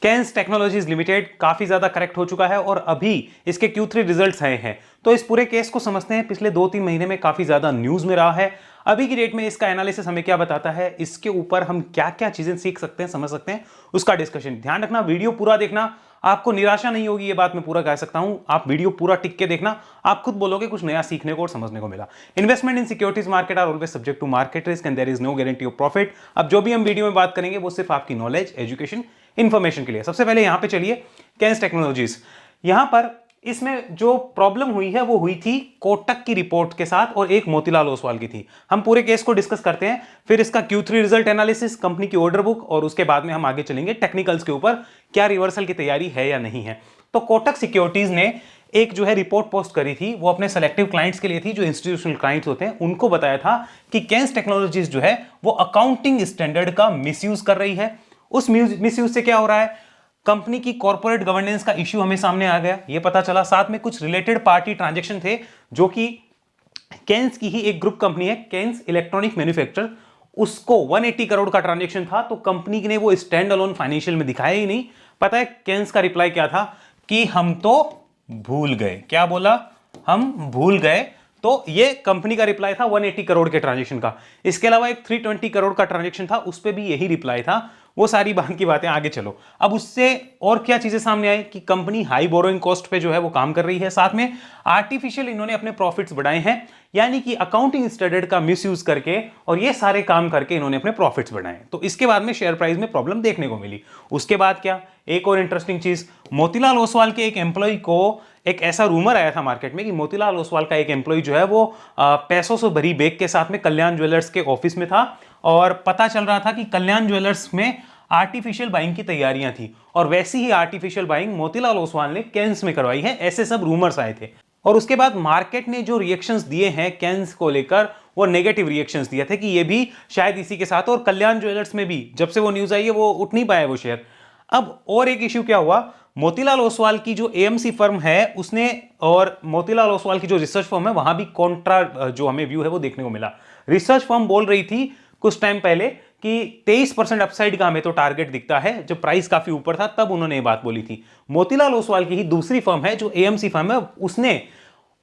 Cans technologies limited काफी ज्यादा correct हो चुका है और अभी इसके Q3 रिजल्ट्स आए हैं। तो इस पूरे केस को समझते हैं। पिछले 2-3 महीने में काफी ज्यादा न्यूज में रहा है। अभी की डेट में इसका एनालिसिस हमें क्या बताता है, इसके ऊपर हम क्या क्या चीजें सीख सकते हैं, समझ सकते हैं, उसका डिस्कशन। ध्यान रखना, वीडियो पूरा देखना, आपको निराशा नहीं होगी, ये बात मैं पूरा कह सकता हूं। आप वीडियो पूरा टिक के देखना, आप खुद बोलोगे कुछ नया सीखने को और समझने को मिला। Investment in securities market are always subject to market risk and there is no guarantee of profit. अब जो भी हम वीडियो में बात करेंगे वो सिर्फ आपकी नॉलेज, एजुकेशन, इंफॉर्मेशन के लिए। सबसे पहले यहां पे चलिए कैंस टेक्नोलॉजीज। यहां पर इसमें जो प्रॉब्लम हुई है वो हुई थी कोटक की रिपोर्ट के साथ और एक मोतीलाल ओसवाल की थी। हम पूरे केस को डिस्कस करते हैं, फिर इसका Q3 रिजल्ट एनालिसिस, कंपनी की ऑर्डर बुक, और उसके बाद में हम आगे चलेंगे टेक्निकल्स के ऊपर, क्या रिवर्सल की तैयारी है या नहीं है। तो कोटक सिक्योरिटीज ने एक जो है रिपोर्ट पोस्ट करी थी, वो अपने सेलेक्टिव क्लाइंट्स के लिए थी, जो इंस्टीट्यूशनल क्लाइंट्स होते हैं उनको बताया था कि कैंस टेक्नोलॉजीज जो है वो अकाउंटिंग स्टैंडर्ड का मिसयूज कर रही है। उस मिसयूज से क्या हो रहा है, कंपनी की कॉर्पोरेट गवर्नेंस का इश्यू हमें सामने आ गया, ये पता चला। साथ में कुछ रिलेटेड पार्टी ट्रांजैक्शन थे, जो कि कैंस की ही एक ग्रुप कंपनी है, कैंस इलेक्ट्रॉनिक मैन्युफैक्चर, उसको 180 करोड़ का ट्रांजैक्शन था। तो कंपनी ने वो स्टैंड अलोन फाइनेंशियल में दिखाया ही नहीं। पता है कैंस का रिप्लाई क्या था कि हम तो भूल गए। क्या बोला, हम भूल गए। तो ये कंपनी का रिप्लाई था 180 करोड़ के ट्रांजैक्शन का। इसके अलावा एक 320 करोड़ का ट्रांजैक्शन था, उस पर भी यही रिप्लाई था। वो सारी बात की बातें आगे चलो। अब उससे और क्या चीजें सामने आई कि कंपनी हाई बोरोइंग कॉस्ट पे जो है वो काम कर रही है, साथ में आर्टिफिशियल इन्होंने अपने प्रॉफिट्स बढ़ाए हैं, यानी कि अकाउंटिंग स्टैंडर्ड का मिसयूज करके, और ये सारे काम करके इन्होंने अपने प्रॉफिट्स बढ़ाए। तो इसके बाद में शेयर प्राइस में प्रॉब्लम देखने को मिली। उसके बाद क्या, एक और इंटरेस्टिंग चीज, मोतीलाल ओसवाल के एक एम्प्लॉय को एक ऐसा रूमर आया था मार्केट में कि मोतीलाल ओसवाल का एक एम्प्लॉय जो है वो पैसों से भरी बैग के साथ में कल्याण ज्वेलर्स के ऑफिस में था, और पता चल रहा था कि कल्याण ज्वेलर्स में आर्टिफिशियल बाइंग की तैयारियां थी, और वैसी ही आर्टिफिशियल बाइंग मोतीलाल ओसवाल ने कैंस में करवाई है। ऐसे सब रूमर्स आए थे। और उसके बाद मार्केट ने जो रिएक्शंस दिए हैं कैंस को लेकर, वो नेगेटिव रिएक्शंस दिए थे कि ये भी शायद इसी के साथ, और कल्याण ज्वेलर्स में भी जब से वो न्यूज आई है वो उठ नहीं पाया वो शेयर। अब और एक इश्यू क्या हुआ, मोतीलाल ओसवाल की जो AMC फर्म है उसने, और मोतीलाल ओसवाल की जो रिसर्च फर्म है, वहां भी कॉन्ट्रा जो हमें व्यू है वो देखने को मिला। रिसर्च फर्म बोल रही थी कुछ टाइम पहले कि 23% अपसाइड का हमें तो टारगेट दिखता है, जब प्राइस काफी ऊपर था तब उन्होंने ये बात बोली थी। मोतीलाल ओसवाल की ही दूसरी फर्म है जो AMC फर्म है, उसने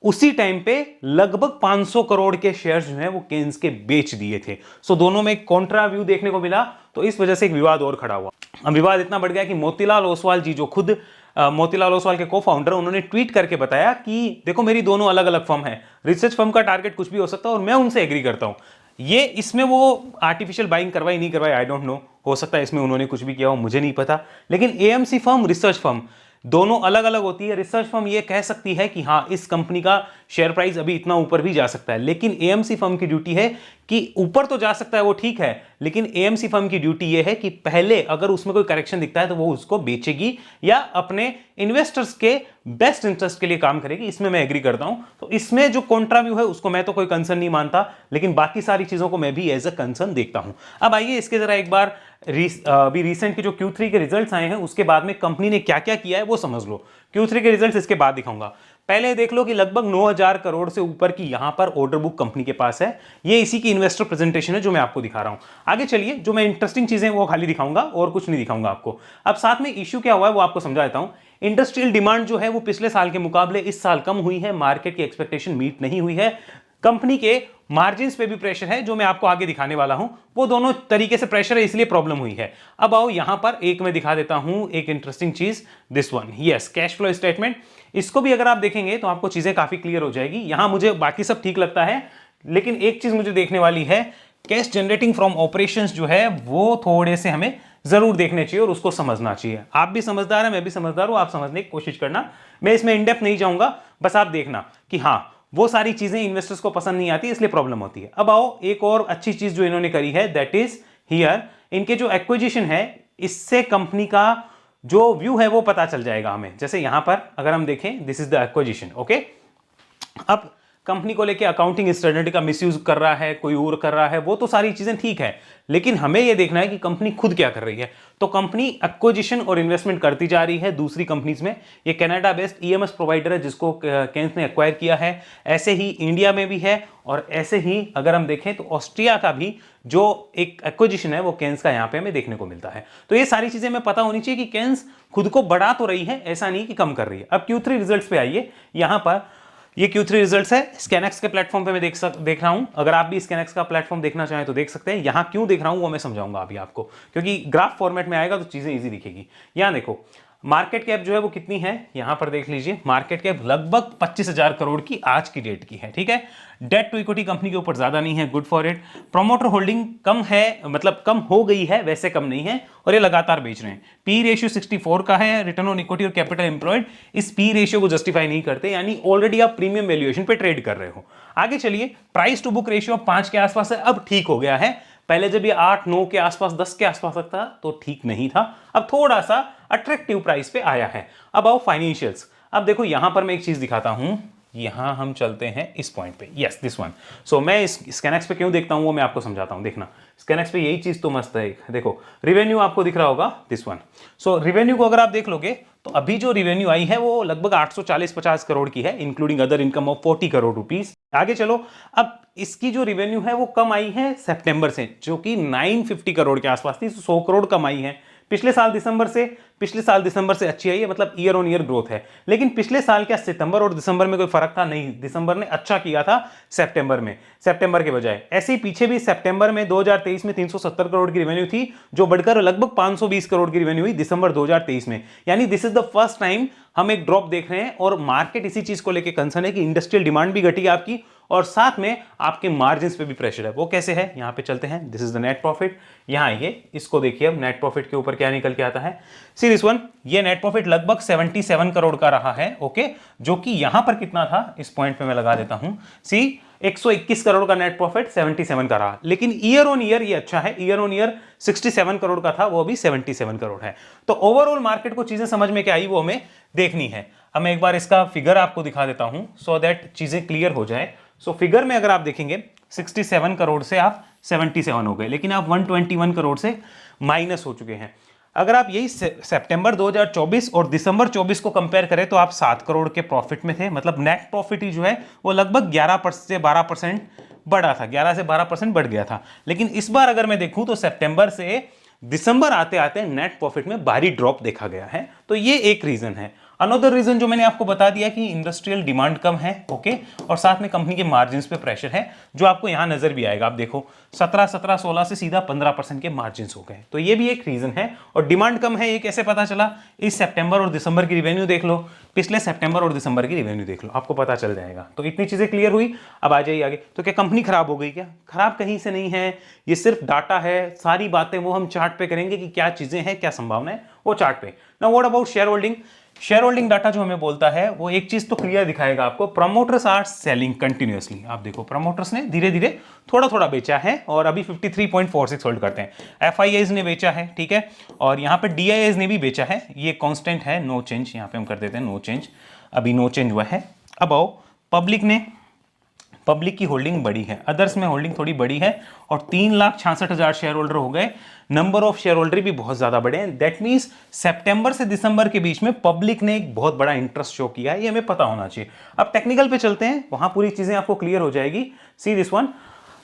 उसी टाइम पे लगभग 500 करोड़ के शेयर्स जो हैं वो कैंस के बेच दिए थे। सो दोनों में कॉन्ट्रा व्यू देखने को मिला, तो इस वजह से एक विवाद और खड़ा हुआ। अब विवाद इतना बढ़ गया कि मोतीलाल ओसवाल जी, जो खुद मोतीलाल ओसवाल के को फाउंडर, उन्होंने ट्वीट करके बताया कि देखो मेरी दोनों अलग अलग फर्म है, रिसर्च फर्म का टारगेट कुछ भी हो सकता है और मैं उनसे एग्री करता हूं। ये इसमें वो आर्टिफिशियल बाइंग करवाई नहीं करवाई, आई डोंट नो, हो सकता है इसमें उन्होंने कुछ भी किया हो, मुझे नहीं पता। लेकिन AMC फर्म, रिसर्च फर्म दोनों अलग अलग होती है। रिसर्च फर्म ये कह सकती है कि हाँ इस कंपनी का शेयर प्राइस अभी इतना ऊपर भी जा सकता है, लेकिन AMC फर्म की ड्यूटी है कि ऊपर तो जा सकता है वो ठीक है, लेकिन AMC फर्म की ड्यूटी ये है कि पहले अगर उसमें कोई करेक्शन दिखता है तो वो उसको बेचेगी या अपने इन्वेस्टर्स के बेस्ट इंटरेस्ट के लिए काम करेगी। इसमें मैं एग्री करता हूं। तो इसमें जो कॉन्ट्रा व्यू है उसको मैं तो कोई कंसर्न नहीं मानता, लेकिन बाकी सारी चीजों को मैं भी एज अ कंसर्न देखता हूं। अब आइए इसके जरा एक बार अभी रिसेंट के जो Q3 के रिजल्ट्स आए हैं उसके बाद में कंपनी ने क्या क्या किया है वो समझ लो। Q3 के रिजल्ट्स इसके बाद दिखाऊंगा। पहले देख लो कि लगभग 9000 करोड़ से ऊपर की यहां पर ऑर्डर बुक कंपनी के पास है। ये इसी की इन्वेस्टर प्रेजेंटेशन है जो मैं आपको दिखा रहा हूं। आगे चलिए, जो मैं इंटरेस्टिंग चीजें वो खाली दिखाऊंगा और कुछ नहीं दिखाऊंगा आपको। अब साथ में इश्यू क्या हुआ है वो आपको समझा देता हूं। इंडस्ट्रियल डिमांड जो है वो पिछले साल के मुकाबले इस साल कम हुई है, मार्केट की एक्सपेक्टेशन मीट नहीं हुई है। कंपनी के मार्जिन्स पे भी प्रेशर है, जो मैं आपको आगे दिखाने वाला हूं। वो दोनों तरीके से प्रेशर है, इसलिए प्रॉब्लम हुई है। अब आओ यहां पर एक मैं दिखा देता हूं एक इंटरेस्टिंग चीज, this one, yes, cash flow statement. इसको भी अगर आप देखेंगे तो आपको चीजें काफी क्लियर हो जाएगी। यहां मुझे बाकी सब ठीक लगता है, लेकिन एक चीज मुझे देखने वाली है, कैश जनरेटिंग फ्रॉम ऑपरेशंस जो है वो थोड़े से हमें जरूर देखने चाहिए और उसको समझना चाहिए। आप भी समझदार हैं, मैं भी समझदार हूं, आप समझने की कोशिश करना। मैं इसमें इन डेप्थ नहीं जाऊंगा, बस आप देखना कि हाँ वो सारी चीजें इन्वेस्टर्स को पसंद नहीं आती, इसलिए प्रॉब्लम होती है। अब आओ एक और अच्छी चीज जो इन्होंने करी है, दैट इज हियर, इनके जो एक्विजिशन है इससे कंपनी का जो व्यू है वो पता चल जाएगा हमें। जैसे यहां पर अगर हम देखें, this is the acquisition, okay. अब कंपनी को लेके अकाउंटिंग स्टैंडर्ड का मिसयूज कर रहा है, कोई और कर रहा है, वो तो सारी चीजें ठीक है, लेकिन हमें यह देखना है कि कंपनी खुद क्या कर रही है। तो कंपनी एक्विजिशन और इन्वेस्टमेंट करती जा रही है दूसरी कंपनीज में। ये कनाडा बेस्ड ईएमएस प्रोवाइडर है जिसको केन्स ने एक्वायर किया है, ऐसे ही इंडिया में भी है, और ऐसे ही अगर हम देखें तो ऑस्ट्रिया का भी जो एक एक्विजिशन है वो केन्स का यहां पे हमें देखने को मिलता है। तो ये सारी चीजें हमें पता होनी चाहिए कि केन्स खुद को बढ़ा तो रही है, ऐसा नहीं कि कम कर रही है। अब Q3 रिजल्ट्स पे आइए। यहां पर ये Q3 रिजल्ट्स है, स्कैनएक्स के प्लेटफॉर्म पे मैं देख रहा हूं। अगर आप भी स्कैनएक्स का प्लेटफॉर्म देखना चाहें तो देख सकते हैं। यहां क्यों देख रहा हूं वो मैं समझाऊंगा अभी आपको, क्योंकि ग्राफ फॉर्मेट में आएगा तो चीजें इजी दिखेगी। यहां देखो मार्केट कैप जो है वो कितनी है, यहां पर देख लीजिए। मार्केट कैप लगभग 25,000 करोड़ की आज की डेट की है, ठीक है। डेट टू इक्विटी कंपनी के ऊपर ज्यादा नहीं है, good for it. Promoter holding कम है, मतलब कम हो गई है, वैसे कम नहीं है, और ये लगातार बेच रहे हैं। पी रेशियो 64 का है। रिटर्न ऑन इक्विटी और कैपिटल एम्प्लॉयड इस पी रेशियो को जस्टिफाई नहीं करते, यानी ऑलरेडी आप प्रीमियम वैल्यूएशन पे ट्रेड कर रहे हो। आगे चलिए, प्राइस टू बुक रेशियो 5 के आसपास है, अब ठीक हो गया है। पहले जब ये 8, 9 के आसपास, 10 के आसपास तक था तो ठीक नहीं था, अब थोड़ा सा अट्रैक्टिव प्राइस पे आया है। अब आओ फाइनेंशियल्स। अब देखो यहां पर मैं एक चीज दिखाता हूं, यहां हम चलते हैं इस पॉइंट पे, यस दिस वन। सो मैं इस स्कैनएक्स पे क्यों देखता हूं वो मैं आपको समझाता हूं। देखना स्कैनएक्स पे यही चीज तो मस्त है। देखो रिवेन्यू आपको दिख रहा होगा, दिस वन। सो रिवेन्यू को अगर आप देख लोगे तो अभी जो रिवेन्यू आई है वो लगभग 840-50 करोड़ की है, including other income of 40 crore rupees. आगे चलो, अब इसकी जो रिवेन्यू है वो कम आई है सितंबर से, जो कि 950 करोड़ के आसपास थी, 100 करोड़ कम आई है। पिछले साल दिसंबर से अच्छी आई है, मतलब ईयर ऑन ईयर ग्रोथ है। लेकिन पिछले साल क्या सितंबर और दिसंबर में कोई फर्क था? नहीं, दिसंबर ने अच्छा किया था सितंबर के बजाय। ऐसे ही पीछे भी सितंबर में 2023 में 370 करोड़ की रेवेन्यू थी, जो बढ़कर लगभग 520 करोड़ की रेवेन्यू हुई दिसंबर 2023 में। यानी this is the first time हम एक ड्रॉप देख रहे हैं, और मार्केट इसी चीज को लेकर कंसर्न है कि इंडस्ट्रियल डिमांड भी घटी है आपकी, और साथ में आपके मार्जिन्स पे भी प्रेशर है। वो कैसे है, यहां पे चलते हैं। This is the net profit. यहां आइए, इसको देखिए अब नेट प्रॉफिट के ऊपर क्या निकल के आता है। सी दिस वन, ये नेट प्रॉफिट लगभग 77 करोड़ का रहा है, ओके, जो कि यहां पर कितना था इस पॉइंट पे मैं लगा देता हूं। सी 121 करोड़ का नेट प्रॉफिट 77 का रहा, लेकिन ईयर ऑन ईयर ये अच्छा है। ईयर ऑन ईयर 67 करोड़ का था, वो अभी 77 करोड़ है। तो ओवरऑल मार्केट को चीजें समझ में क्या आई वो हमें देखनी है। अब मैं एक बार इसका फिगर आपको दिखा देता हूं सो दैट चीजें क्लियर हो जाए। सो फिगर में अगर आप देखेंगे 67 करोड़ से आप 77 हो गए, लेकिन आप 121 करोड़ से माइनस हो चुके हैं। अगर आप यही सितंबर 2024 और दिसंबर 24 को कंपेयर करें तो आप 7 करोड़ के प्रॉफिट में थे, मतलब नेट प्रॉफिट ही जो है वो लगभग 11 से 12% बढ़ा था, 11 से 12% बढ़ गया था। लेकिन इस बार अगर मैं देखूं तो सितंबर से दिसंबर आते आते नेट प्रॉफिट में भारी ड्रॉप देखा गया है। तो ये एक रीजन है। अनदर रीजन जो मैंने आपको बता दिया कि इंडस्ट्रियल डिमांड कम है, ओके, और साथ में कंपनी के मार्जिन्स पे प्रेशर है, जो आपको यहां नजर भी आएगा। आप देखो 16 से सीधा 15% के मार्जिन्स हो गए, तो ये भी एक रीजन है। और डिमांड कम है ये कैसे पता चला, इस सितंबर और दिसंबर की रिवेन्यू देख लो, पिछले सितंबर और दिसंबर की रिवेन्यू देख लो, आपको पता चल जाएगा। तो इतनी चीजें क्लियर हुई। अब आ जाइए आगे। तो क्या कंपनी खराब हो गई? क्या खराब कहीं से नहीं है, ये सिर्फ डाटा है। सारी बातें वो हम चार्ट पे करेंगे कि क्या चीजें हैं, क्या संभावना है, वो चार्ट पे। Now what about share holding? Share holding data जो हमें बोलता है वो एक चीज तो क्लियर दिखाएगा आपको, प्रमोटर्स आर सेलिंग कंटिन्यूअसली। आप देखो प्रमोटर्स ने धीरे धीरे थोड़ा थोड़ा बेचा है और अभी 53.46 होल्ड करते हैं। एफआईआईज ने बेचा है, ठीक है, और यहाँ पे डीआईआईज ने भी बेचा है। ये कांस्टेंट है, नो चेंज, यहाँ पे हम कर देते हैं नो चेंज, अभी नो चेंज हुआ है। अब आओ पब्लिक की होल्डिंग बड़ी है, अदर्स में होल्डिंग थोड़ी बड़ी है, और 3,66,000 शेयर होल्डर हो गए। नंबर ऑफ शेयर होल्डर भी बहुत ज्यादा बड़े हैं। दैट मींस सितंबर से दिसंबर के बीच में पब्लिक ने एक बहुत बड़ा इंटरेस्ट शो किया है, ये हमें पता होना चाहिए। अब टेक्निकल पे चलते हैं, वहां पूरी चीजें आपको क्लियर हो जाएगी। See this one.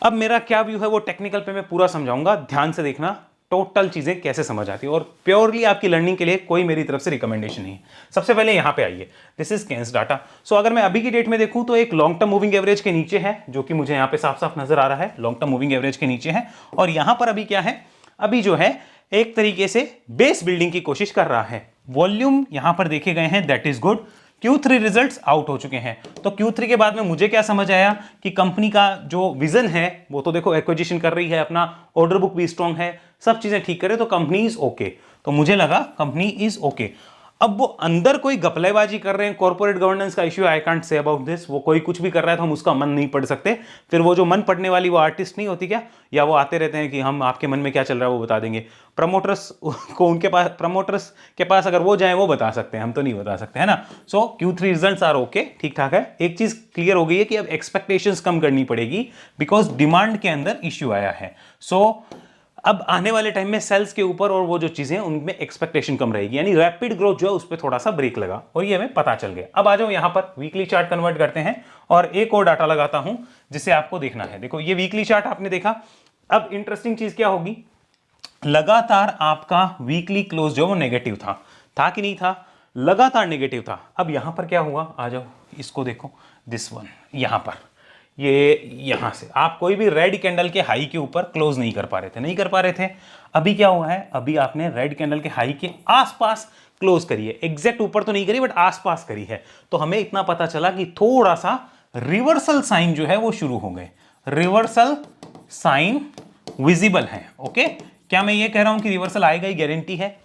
अब मेरा क्या व्यू है वो टेक्निकल पे मैं पूरा समझाऊंगा, ध्यान से देखना टोटल चीजें कैसे समझ आती है, और प्योरली आपकी लर्निंग के लिए कोई मेरी तरफ से रिकमेंडेशन नहीं है। सबसे पहले यहां पे आइए, दिस इज केन्स डाटा। सो अगर मैं अभी की डेट में देखूं तो एक लॉन्ग टर्म मूविंग एवरेज के नीचे है, जो कि मुझे यहां पे साफ साफ नजर आ रहा है, लॉन्ग टर्म मूविंग एवरेज के नीचे है। और यहां पर अभी क्या है, अभी जो है एक तरीके से बेस बिल्डिंग की कोशिश कर रहा है। वॉल्यूम यहां पर देखे गए हैं, that is good. Q3 results out हो चुके हैं, तो Q3 के बाद में मुझे क्या समझ आया कि कंपनी का जो विजन है वो तो देखो एक्विजिशन कर रही है, अपना ऑर्डर बुक भी स्ट्रांग है, सब चीजें ठीक करे तो कंपनी इज ओके। तो मुझे लगा कंपनी इज ओके। अब वो अंदर कोई गपलेबाजी कर रहे हैं, कॉर्पोरेट गवर्नेंस का issue, I can't say about this. वो कोई कुछ भी कर रहा है तो हम उसका मन नहीं पढ़ सकते। फिर वो जो मन पढ़ने वाली वो आर्टिस्ट नहीं होती क्या, या वो आते रहते हैं कि हम आपके मन में क्या चल रहा है वो बता देंगे। प्रमोटर्स को, उनके पास, प्रमोटर्स के पास अगर वो जाए वो बता सकते हैं, हम तो नहीं बता सकते, है ना। सो Q3 रिजल्ट्स आर ओके, ठीक ठाक है। एक चीज क्लियर हो गई है कि अब एक्सपेक्टेशंस कम करनी पड़ेगी, बिकॉज डिमांड के अंदर इश्यू आया है। सो अब आने वाले टाइम में सेल्स के ऊपर और वो जो चीजें उनमें एक्सपेक्टेशन कम रहेगी, यानी रैपिड ग्रोथ जो है उस पर थोड़ा सा ब्रेक लगा, और ये हमें पता चल गया। अब आ जाओ यहां पर वीकली चार्ट कन्वर्ट करते हैं और एक और डाटा लगाता हूं जिसे आपको देखना है। देखो ये वीकली चार्ट आपने देखा। अब इंटरेस्टिंग चीज क्या होगी, लगातार आपका वीकली क्लोज जो वो नेगेटिव था कि नहीं था, लगातार नेगेटिव था। अब यहां पर क्या हुआ, आ जाओ इसको देखो, दिस वन, यहां पर ये यहां से आप कोई भी रेड कैंडल के हाई के ऊपर क्लोज नहीं कर पा रहे थे। अभी क्या हुआ है, अभी आपने रेड कैंडल के हाई के आसपास क्लोज करी है, एग्जैक्ट ऊपर तो नहीं करी बट आसपास करी है। तो हमें इतना पता चला कि थोड़ा सा रिवर्सल साइन जो है वो शुरू हो गए, रिवर्सल साइन विजिबल है। ओके, क्या मैं ये कह रहा हूं कि रिवर्सल आएगा ही गारंटी है,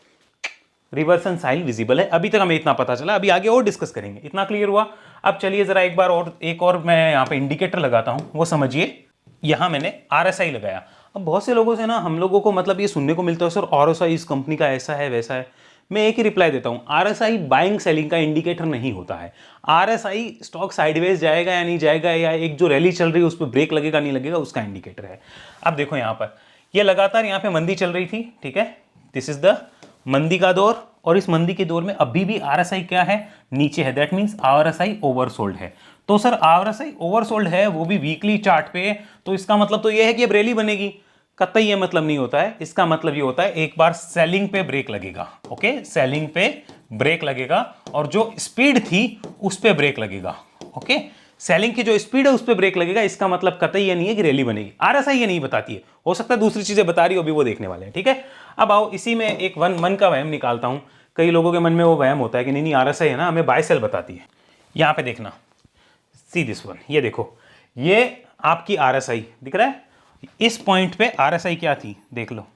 रिवर्सल साइन विजिबल है। अभी तक हमें इतना पता चला, अभी आगे और डिस्कस करेंगे। इतना क्लियर हुआ। अब चलिए जरा एक बार और, एक और मैं यहाँ पे इंडिकेटर लगाता हूँ, वो समझिए। यहाँ मैंने RSI लगाया। अब बहुत से लोगों से ना हम लोगों को मतलब ये सुनने को मिलता है, सर RSI इस कंपनी का ऐसा है वैसा है। मैं एक ही रिप्लाई देता हूँ, RSI बाइंग सेलिंग का इंडिकेटर नहीं होता है। RSI स्टॉक साइडवेज जाएगा या नहीं जाएगा, या एक जो रैली चल रही है उस पर ब्रेक लगेगा नहीं लगेगा, उसका इंडिकेटर है। अब देखो यहाँ पर ये लगातार यहाँ पे मंदी चल रही थी, ठीक है, दिस इज द मंदी का दौर, और इस मंदी के दौर में अभी भी RSI क्या है, नीचे है। दैट मींस RSI ओवरसोल्ड है। तो सर RSI ओवरसोल्ड है, वो भी वीकली चार्ट पे, तो इसका मतलब तो ये है कि अब रैली बनेगी। कतई ये मतलब नहीं होता है। इसका मतलब ये होता है एक बार सेलिंग पे ब्रेक लगेगा। ओके, सेलिंग पे ब्रेक लगेगा और जो स्पीड थी उस पे ब्रेक लगेगा। ओके, सेलिंग की जो स्पीड है उस पे ब्रेक लगेगा। इसका मतलब कतई ये नहीं है कि रैली बनेगी। RSI ये नहीं बताती है, हो सकता है दूसरी चीजें बता रही हो, अभी वो देखने वाले हैं, ठीक है। अब आओ इसी में एक मन का वहम निकालता हूं। कई लोगों के मन में वो वहम होता है कि नहीं RSI है ना हमें बाय सेल बताती है। यहां पे देखना, सी दिस वन, ये देखो, ये आपकी RSI दिख रहा है। इस पॉइंट पे RSI क्या थी देख लो,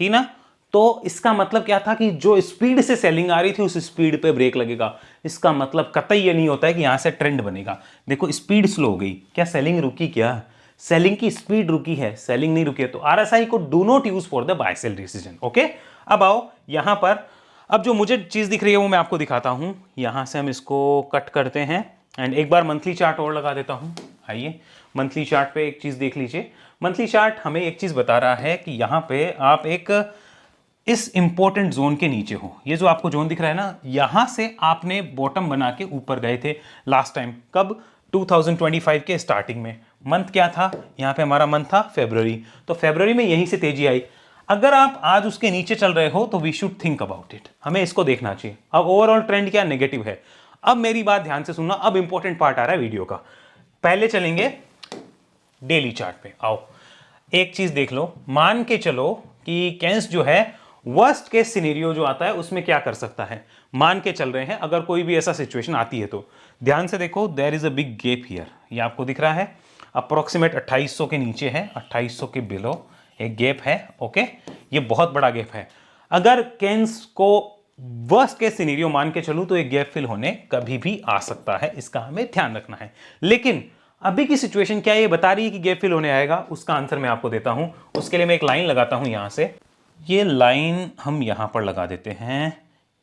थी ना। तो इसका मतलब क्या था कि जो स्पीड से सेलिंग आ रही थी उस स्पीड पे ब्रेक लगेगा। इसका मतलब कतई ये नहीं होता है कि यहां से ट्रेंड बनेगा। देखो स्पीड स्लो हो गई, क्या सेलिंग रुकी, क्या सेलिंग की स्पीड रुकी है, सेलिंग नहीं रुकी है। तो RSI को do not use for the buy sell decision. Okay, अब आओ यहां पर, अब जो मुझे चीज दिख रही है वो मैं आपको दिखाता हूं। यहां से हम इसको कट करते हैं एंड एक बार मंथली चार्ट और लगा देता हूं। आइए मंथली चार्ट पे एक चीज देख लीजिए। मंथली चार्ट हमें एक चीज बता रहा है कि यहां पे आप एक इस इंपॉर्टेंट जोन के नीचे हो। ये जो आपको जोन दिख रहा है ना, यहां से आपने बॉटम बना के ऊपर गए थे लास्ट टाइम, कब, 2025 के स्टार्टिंग में। मंथ क्या था, यहां पे हमारा मंथ था फरवरी। तो फरवरी में यहीं से तेजी आई। अगर आप आज उसके नीचे चल रहे हो तो we should think about it, हमें इसको देखना चाहिए। अब ओवरऑल ट्रेंड क्या, नेगेटिव है। अब मेरी बात ध्यान से सुनना, अब इंपॉर्टेंट पार्ट आ रहा है वीडियो का। पहले चलेंगे डेली चार्ट पे। आओ एक चीज देख लो, मान के चलो कि कैंस जो है वर्स्ट केस सिनेरियो जो आता है उसमें क्या कर सकता है, मान के चल रहे हैं अगर कोई भी ऐसा सिचुएशन आती है तो ध्यान से देखो, there is a big gap here. ये आपको दिख रहा है अप्रोक्सीमेट 2800 के नीचे है, 2800 के बिलो एक गैप है। ओके, ये बहुत बड़ा गैप है। अगर कैंस को वर्स्ट केस सिनेरियो मान के चलूं तो एक गैप फिल होने कभी भी आ सकता है, इसका हमें ध्यान रखना है। लेकिन अभी की सिचुएशन क्या ये बता रही है कि गैप फिल होने आएगा, उसका आंसर मैं आपको देता हूं। उसके लिए मैं एक लाइन लगाता हूं यहां से, ये लाइन हम यहां पर लगा देते हैं।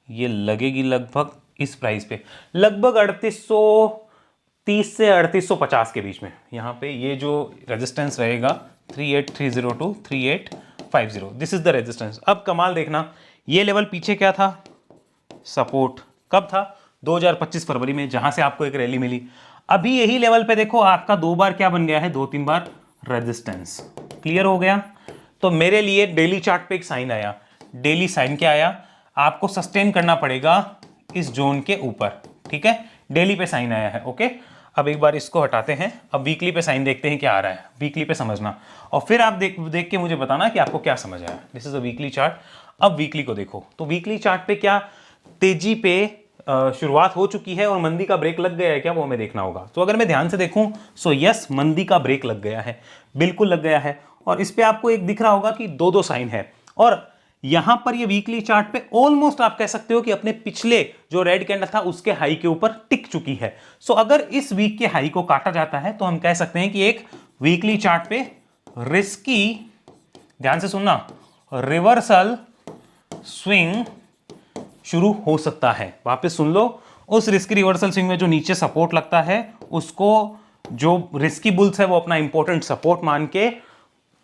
ये लगेगी लगभग इस प्राइस पे, लगभग 3830 से 3850 के बीच में। यहां पे ये जो रेजिस्टेंस रहेगा 38302 to 3850, this is the resistance. अब कमाल देखना, ये लेवल पीछे क्या था, सपोर्ट। कब था, 2025 फरवरी में, जहां से आपको एक रैली मिली। अभी यही लेवल पे देखो आपका दो बार क्या बन गया है, 2-3 बार रेजिस्टेंस। क्लियर हो गया। तो मेरे लिए डेली चार्ट पे एक साइन आया। डेली साइन क्या आया, आपको सस्टेन करना पड़ेगा इस जोन के ऊपर, ठीक है। डेली पे साइन आया है। ओके, अब एक बार इसको हटाते हैं। अब वीकली पे साइन देखते हैं क्या आ रहा है, वीकली पे समझना, और फिर आप देख के मुझे बताना कि आपको क्या समझ आया। This is a weekly chart. अब वीकली को देखो, तो वीकली चार्ट पे क्या तेजी पे शुरुआत हो चुकी है और मंदी का ब्रेक लग गया है क्या, वो हमें देखना होगा। तो अगर मैं ध्यान से देखूं सो यस, मंदी का ब्रेक लग गया है, बिल्कुल लग गया है। और इस पे आपको एक दिख रहा होगा कि 2-2 साइन है। और यहां पर ये वीकली चार्ट पे ऑलमोस्ट आप कह सकते हो कि अपने पिछले जो रेड कैंडल था उसके हाई के ऊपर टिक चुकी है। सो अगर इस वीक के हाई को काटा जाता है तो हम कह सकते हैं कि एक वीकली चार्ट पे रिस्की, ध्यान से सुनना, रिवर्सल स्विंग शुरू हो सकता है। वापस सुन लो, उस रिस्की रिवर्सल स्विंग में जो नीचे सपोर्ट लगता है उसको जो रिस्की बुल्स है वो अपना इंपॉर्टेंट सपोर्ट मान के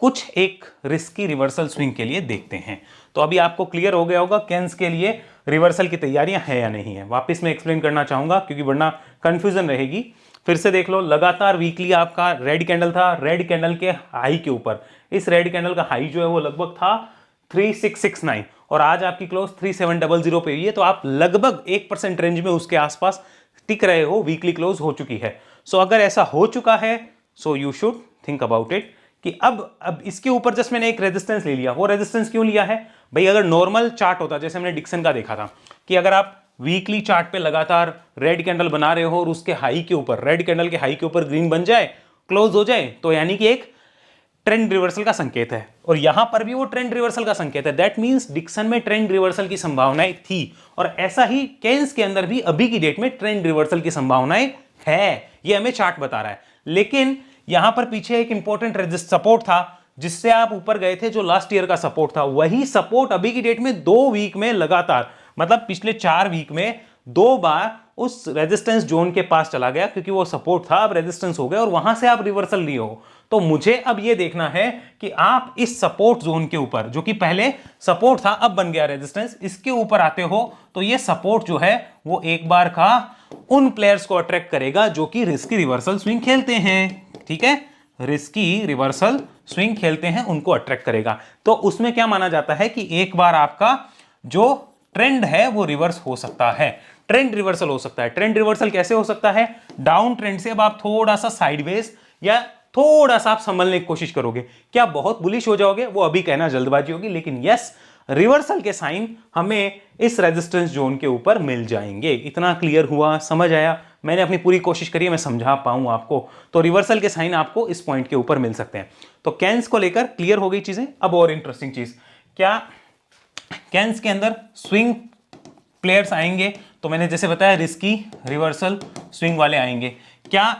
कुछ एक रिस्की रिवर्सल स्विंग के लिए देखते हैं। तो अभी आपको क्लियर हो गया होगा कैंस के लिए रिवर्सल की तैयारियां है या नहीं है। वापस मैं एक्सप्लेन करना चाहूंगा क्योंकि वरना कंफ्यूजन रहेगी। फिर से देख लो, लगातार वीकली आपका रेड कैंडल था, रेड कैंडल के हाई के ऊपर। इस रेड कैंडल का हाई जो है वो लगभग था 3669 और आज आपकी क्लोज 3700 पे हुई है। तो आप लगभग 1% रेंज में उसके आसपास टिक रहे हो, वीकली क्लोज हो चुकी है। सो अगर ऐसा हो चुका है so you should think about it कि अब इसके ऊपर जस्ट मैंने एक रेजिस्टेंस ले लिया। वो रेजिस्टेंस क्यों लिया है भाई? अगर नॉर्मल चार्ट होता, जैसे हमने डिक्सन का देखा था कि अगर आप वीकली चार्ट पे लगातार रेड कैंडल बना रहे हो और उसके हाई के ऊपर, रेड कैंडल के हाई के ऊपर ग्रीन बन जाए, क्लोज हो जाए, तो यानी कि एक ट्रेंड रिवर्सल का संकेत है। और यहां पर भी वो ट्रेंड रिवर्सल का संकेत है। दैट मींस डिक्सन में ट्रेंड रिवर्सल की संभावनाएं थी और ऐसा ही केन्स के अंदर भी अभी की डेट में ट्रेंड रिवर्सल की संभावनाएं है। ये हमें चार्ट बता रहा है। लेकिन यहां पर पीछे एक इंपॉर्टेंट सपोर्ट था जिससे आप ऊपर गए थे, जो लास्ट ईयर का सपोर्ट था। वही सपोर्ट अभी की डेट में 2 वीक में लगातार, मतलब पिछले 4 वीक में 2 बार उस रेजिस्टेंस जोन के पास चला गया, क्योंकि वो सपोर्ट था अब रेजिस्टेंस हो गया और वहां से आप रिवर्सल लिए हो। तो मुझे अब ये देखना है कि आप इस सपोर्ट जोन के ऊपर, जो कि पहले सपोर्ट था अब बन गया रेजिस्टेंस, इसके ऊपर आते हो तो ये सपोर्ट जो है वो एक बार का उन प्लेयर्स को अट्रैक्ट करेगा जो कि रिस्की रिवर्सल स्विंग खेलते हैं। ठीक है, रिस्की रिवर्सल स्विंग खेलते हैं, उनको अट्रैक्ट करेगा। तो उसमें क्या माना जाता है कि एक बार आपका जो ट्रेंड है वो रिवर्स हो सकता है, ट्रेंड रिवर्सल हो सकता है। ट्रेंड रिवर्सल कैसे हो सकता है? डाउन ट्रेंड से अब आप थोड़ा सा साइडवेज या थोड़ा सा आप संभलने की कोशिश करोगे। क्या बहुत बुलिश हो जाओगे? वो अभी कहना जल्दबाजी होगी, लेकिन यस, रिवर्सल के साइन हमें इस रेजिस्टेंस जोन के ऊपर मिल जाएंगे। इतना क्लियर हुआ, समझ आया? मैंने अपनी पूरी कोशिश करी है मैं समझा पाऊं आपको। तो रिवर्सल के साइन आपको इस पॉइंट के ऊपर मिल सकते हैं। तो कैंस को लेकर क्लियर हो गई चीजें। अब और इंटरेस्टिंग चीज, क्या कैंस के अंदर स्विंग प्लेयर्स आएंगे? तो मैंने जैसे बताया रिस्की रिवर्सल स्विंग वाले आएंगे। क्या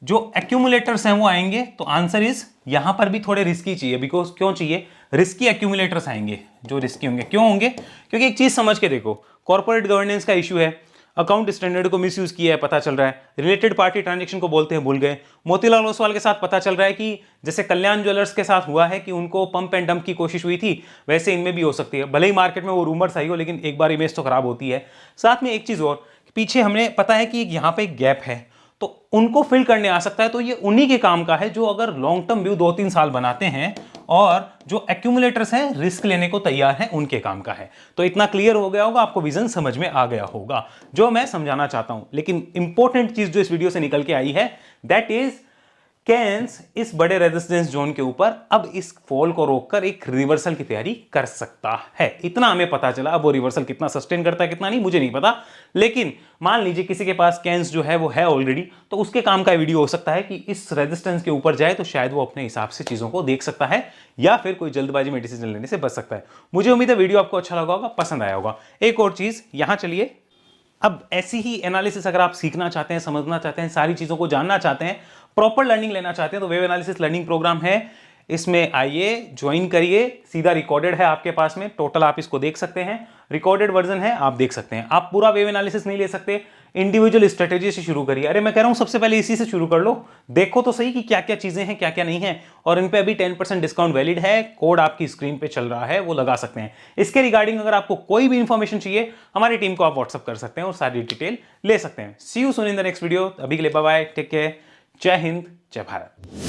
जो एक्यूमुलेटर्स हैं वो आएंगे? तो आंसर इज यहां पर भी थोड़े रिस्की चाहिए। बिकॉज क्यों चाहिए? रिस्की एक्यूमुलेटर्स आएंगे जो रिस्की होंगे। क्यों होंगे? क्योंकि एक चीज समझ के देखो, कॉर्पोरेट गवर्नेंस का इशू है, अकाउंट स्टैंडर्ड को मिसयूज किया है पता चल रहा है, रिलेटेड पार्टी ट्रांजैक्शन को बोलते हैं भूल गए। मोतीलाल ओसवाल के साथ पता चल रहा है कि जैसे कल्याण ज्वेलर्स के साथ हुआ है कि उनको पंप एंड डंप की कोशिश हुई थी, वैसे इनमें भी हो सकती है। भले ही मार्केट में वो रूमर्स आई हो, लेकिन एक बार इमेज तो खराब होती है। साथ में एक चीज और, पीछे हमने पता है कि यहाँ पे एक गैप है, तो उनको फिल करने आ सकता है। तो ये उन्हीं के काम का है जो अगर लॉन्ग टर्म व्यू 2-3 साल बनाते हैं और जो एक्यूमुलेटर्स हैं रिस्क लेने को तैयार हैं, उनके काम का है। तो इतना क्लियर हो गया होगा, आपको विजन समझ में आ गया होगा जो मैं समझाना चाहता हूं। लेकिन इंपॉर्टेंट चीज जो इस वीडियो से निकल के आई है, दैट इज कैंस इस बड़े रेजिस्टेंस जोन के ऊपर अब इस फॉल को रोककर एक रिवर्सल की तैयारी कर सकता है। इतना हमें पता चला। अब वो रिवर्सल कितना सस्टेन करता है कितना नहीं मुझे नहीं पता, लेकिन मान लीजिए किसी के पास कैंस जो है वो है ऑलरेडी, तो उसके काम का वीडियो हो सकता है कि इस रेजिस्टेंस के ऊपर जाए तो शायद वो अपने हिसाब से चीजों को देख सकता है या फिर कोई जल्दबाजी में डिसीजन लेने से बच सकता है। मुझे उम्मीद है वीडियो आपको अच्छा लगा होगा, पसंद आया होगा। एक और चीज यहां चलिए, अब ऐसी ही एनालिसिस अगर आप सीखना चाहते हैं, समझना चाहते हैं, सारी चीजों को जानना चाहते हैं, प्रॉपर लर्निंग लेना चाहते हैं, तो वेब एनालिसिस लर्निंग प्रोग्राम है। इसमें आइए, ज्वाइन करिए। सीधा रिकॉर्डेड है आपके पास में, टोटल आप इसको देख सकते हैं। रिकॉर्डेड वर्जन है, आप देख सकते हैं। आप पूरा वेब एनालिसिस नहीं ले सकते, इंडिविजुअल स्ट्रेटेजी से शुरू करिए। अरे मैं कह रहा हूं सबसे पहले इसी से शुरू कर लो, देखो तो सही कि क्या क्या चीजें हैं क्या क्या नहीं है। और इन पे अभी 10% डिस्काउंट वैलिड है, कोड आपकी स्क्रीन पे चल रहा है, वो लगा सकते हैं। इसके रिगार्डिंग अगर आपको कोई भी इंफॉर्मेशन चाहिए, हमारी टीम को आप व्हाट्सअप कर सकते हैं और सारी डिटेल ले सकते हैं। See you soon in the next video. अभी के लिए बाय बाय, टेक केयर, जय हिंद, जय भारत।